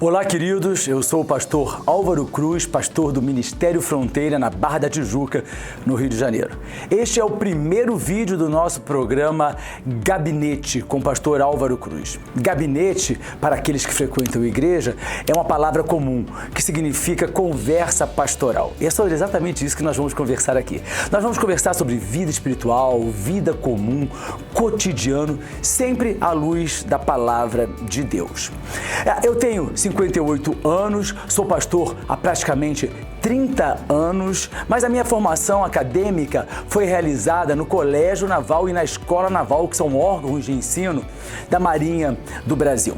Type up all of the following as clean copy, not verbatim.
Olá, queridos, eu sou o pastor Álvaro Cruz, pastor do Ministério Fronteira na Barra da Tijuca, no Rio de Janeiro. Este é o primeiro vídeo do nosso programa Gabinete com o pastor Álvaro Cruz. Gabinete, para aqueles que frequentam a igreja, é uma palavra comum que significa conversa pastoral. E é sobre exatamente isso que nós vamos conversar aqui. Nós vamos conversar sobre vida espiritual, vida comum, cotidiano, sempre à luz da palavra de Deus. Eu tenho 58 anos, sou pastor há praticamente 30 anos, mas a minha formação acadêmica foi realizada no Colégio Naval e na Escola Naval, que são órgãos de ensino da Marinha do Brasil.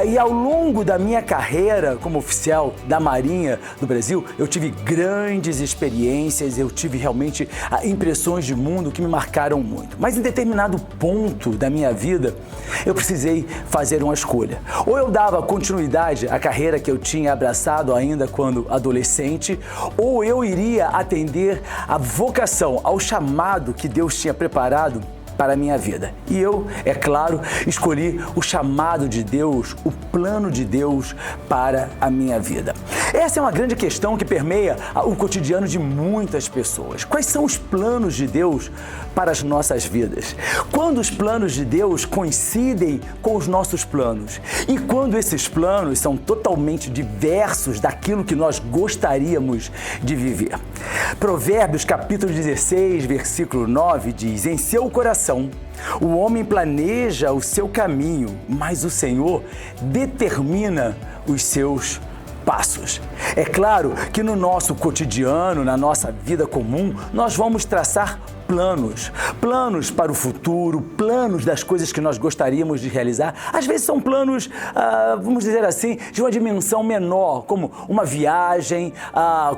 E ao longo da minha carreira como oficial da Marinha do Brasil, eu tive grandes experiências, eu tive realmente impressões de mundo que me marcaram muito. Mas em determinado ponto da minha vida, eu precisei fazer uma escolha. Ou eu dava continuidade à carreira que eu tinha abraçado ainda quando adolescente, ou eu iria atender à vocação, ao chamado que Deus tinha preparado para a minha vida. E eu, é claro, escolhi o chamado de Deus, o plano de Deus para a minha vida. Essa é uma grande questão que permeia o cotidiano de muitas pessoas. Quais são os planos de Deus para as nossas vidas? Quando os planos de Deus coincidem com os nossos planos? E quando esses planos são totalmente diversos daquilo que nós gostaríamos de viver? Provérbios capítulo 16, versículo 9 diz: em seu coração o homem planeja o seu caminho, mas o Senhor determina os seus passos. É claro que no nosso cotidiano, na nossa vida comum, nós vamos traçar planos para o futuro, planos das coisas que nós gostaríamos de realizar. Às vezes são planos, vamos dizer assim, de uma dimensão menor, como uma viagem,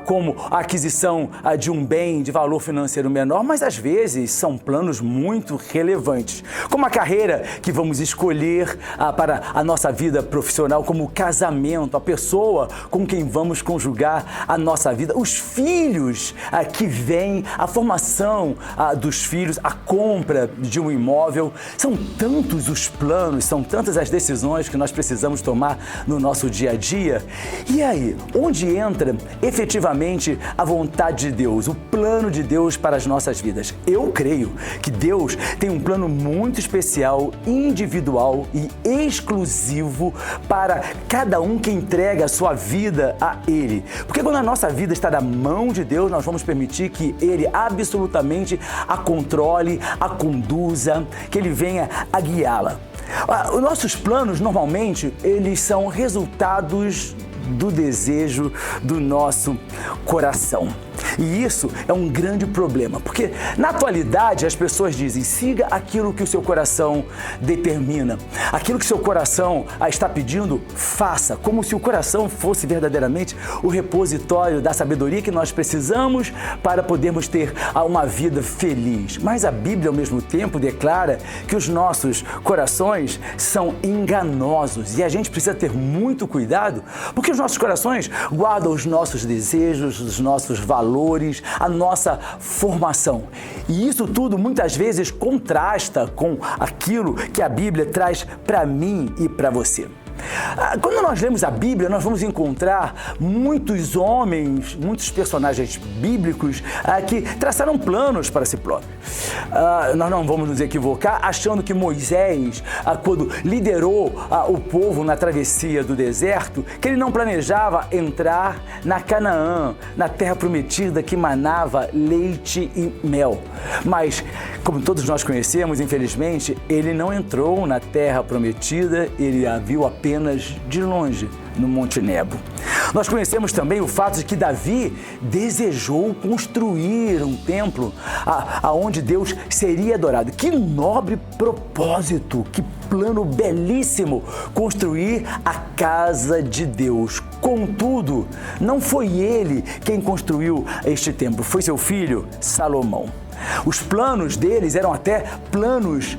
como a aquisição de um bem de valor financeiro menor, mas às vezes são planos muito relevantes, como a carreira que vamos escolher para a nossa vida profissional, como o casamento, a pessoa com quem vamos conjugar a nossa vida, os filhos que vêm, a formação dos filhos, a compra de um imóvel. São tantos os planos, são tantas as decisões que nós precisamos tomar no nosso dia a dia. E aí, onde entra efetivamente a vontade de Deus, o plano de Deus para as nossas vidas? Eu creio que Deus tem um plano muito especial, individual e exclusivo para cada um que entrega a sua vida a Ele. Porque quando a nossa vida está na mão de Deus, nós vamos permitir que Ele absolutamente a controle, a conduza, que Ele venha a guiá-la. Os nossos planos, normalmente, eles são resultados do desejo do nosso coração. E isso é um grande problema, porque na atualidade as pessoas dizem: siga aquilo que o seu coração determina. Aquilo que o seu coração está pedindo, faça, como se o coração fosse verdadeiramente o repositório da sabedoria que nós precisamos para podermos ter uma vida feliz. Mas a Bíblia, ao mesmo tempo, declara que os nossos corações são enganosos e a gente precisa ter muito cuidado, porque os nossos corações guardam os nossos desejos, os nossos valores, a nossa formação. E isso tudo muitas vezes contrasta com aquilo que a Bíblia traz para mim e para você. Quando nós lemos a Bíblia, nós vamos encontrar muitos homens, muitos personagens bíblicos que traçaram planos para si próprios. Nós não vamos nos equivocar achando que Moisés, quando liderou o povo na travessia do deserto, que ele não planejava entrar na Canaã, na terra prometida que manava leite e mel. Mas, como todos nós conhecemos, infelizmente, ele não entrou na terra prometida, ele a viu apenas de longe, no Monte Nebo. Nós conhecemos também o fato de que Davi desejou construir um templo aonde Deus seria adorado. Que nobre propósito, que plano belíssimo, construir a casa de Deus. Contudo, não foi ele quem construiu este templo, foi seu filho Salomão. Os planos deles eram até planos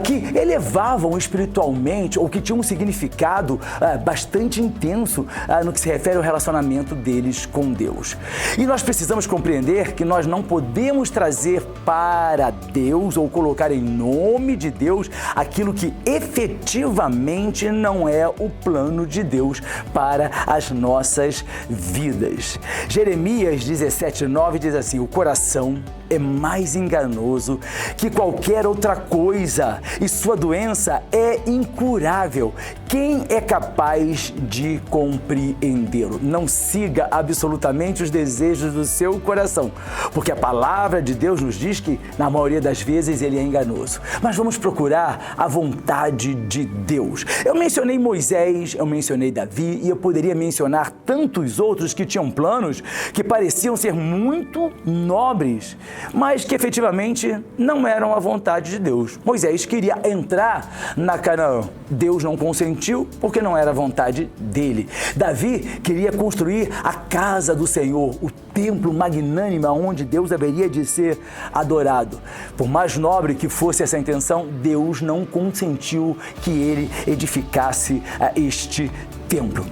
que elevavam espiritualmente ou que tinham um significado bastante intenso no que se refere ao relacionamento deles com Deus. E nós precisamos compreender que nós não podemos trazer para Deus ou colocar em nome de Deus aquilo que efetivamente não é o plano de Deus para as nossas vidas. Jeremias 17:9 diz assim: o coração é mais enganoso que qualquer outra coisa e sua doença é incurável. Quem é capaz de compreendê-lo? Não siga absolutamente os desejos do seu coração, porque a palavra de Deus nos diz que, na maioria das vezes, ele é enganoso. Mas vamos procurar a vontade de Deus. Eu mencionei Moisés, eu mencionei Davi e eu poderia mencionar tantos outros que tinham planos que pareciam ser muito nobres, mas que efetivamente não eram a vontade de Deus. Moisés queria entrar na Canaã. Deus não consentiu porque não era a vontade dele. Davi queria construir a casa do Senhor, o templo magnânimo onde Deus haveria de ser adorado. Por mais nobre que fosse essa intenção, Deus não consentiu que ele edificasse este templo.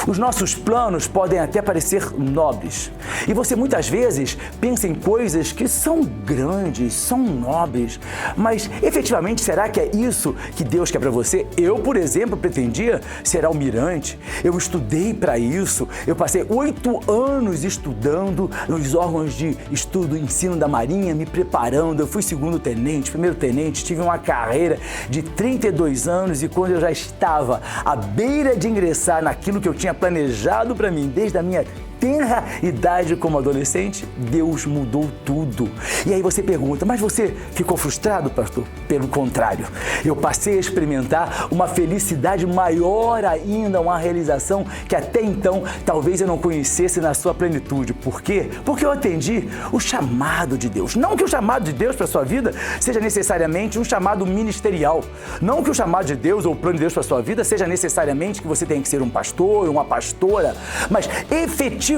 Os nossos planos podem até parecer nobres. E você muitas vezes pensa em coisas que são grandes, são nobres, mas efetivamente será que é isso que Deus quer para você? Eu, por exemplo, pretendia ser almirante. Eu estudei para isso. Eu passei 8 anos estudando nos órgãos de estudo e ensino da Marinha, me preparando. Eu fui segundo tenente, primeiro tenente, tive uma carreira de 32 anos e quando eu já estava à beira de ingressar naquilo que eu tinha planejado para mim desde a minha tenra idade como adolescente, Deus mudou tudo. E aí você pergunta, mas você ficou frustrado, pastor? Pelo contrário, eu passei a experimentar uma felicidade maior ainda, uma realização que até então talvez eu não conhecesse na sua plenitude. Por quê? Porque eu atendi o chamado de Deus. Não que o chamado de Deus para a sua vida seja necessariamente um chamado ministerial. Não que o chamado de Deus ou o plano de Deus para a sua vida seja necessariamente que você tenha que ser um pastor, uma pastora, mas efetivamente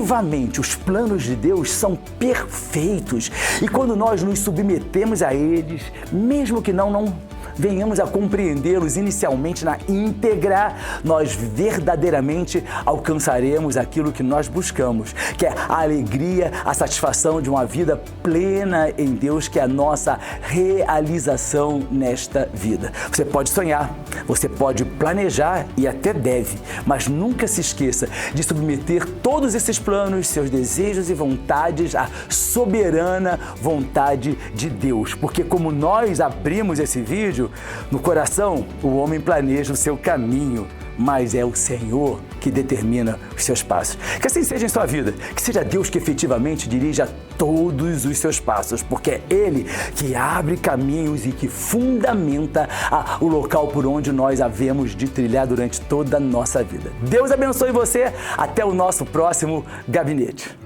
os planos de Deus são perfeitos e quando nós nos submetemos a eles, mesmo que não venhamos a compreendê-los inicialmente na íntegra, nós verdadeiramente alcançaremos aquilo que nós buscamos, que é a alegria, a satisfação de uma vida plena em Deus, que é a nossa realização nesta vida. Você pode sonhar, você pode planejar e até deve, mas nunca se esqueça de submeter todos esses planos, seus desejos e vontades à soberana vontade de Deus, porque como nós abrimos esse vídeo, no coração, o homem planeja o seu caminho, mas é o Senhor que determina os seus passos. Que assim seja em sua vida, que seja Deus que efetivamente dirija todos os seus passos, porque é Ele que abre caminhos e que fundamenta o local por onde nós havemos de trilhar durante toda a nossa vida. Deus abençoe você, até o nosso próximo gabinete.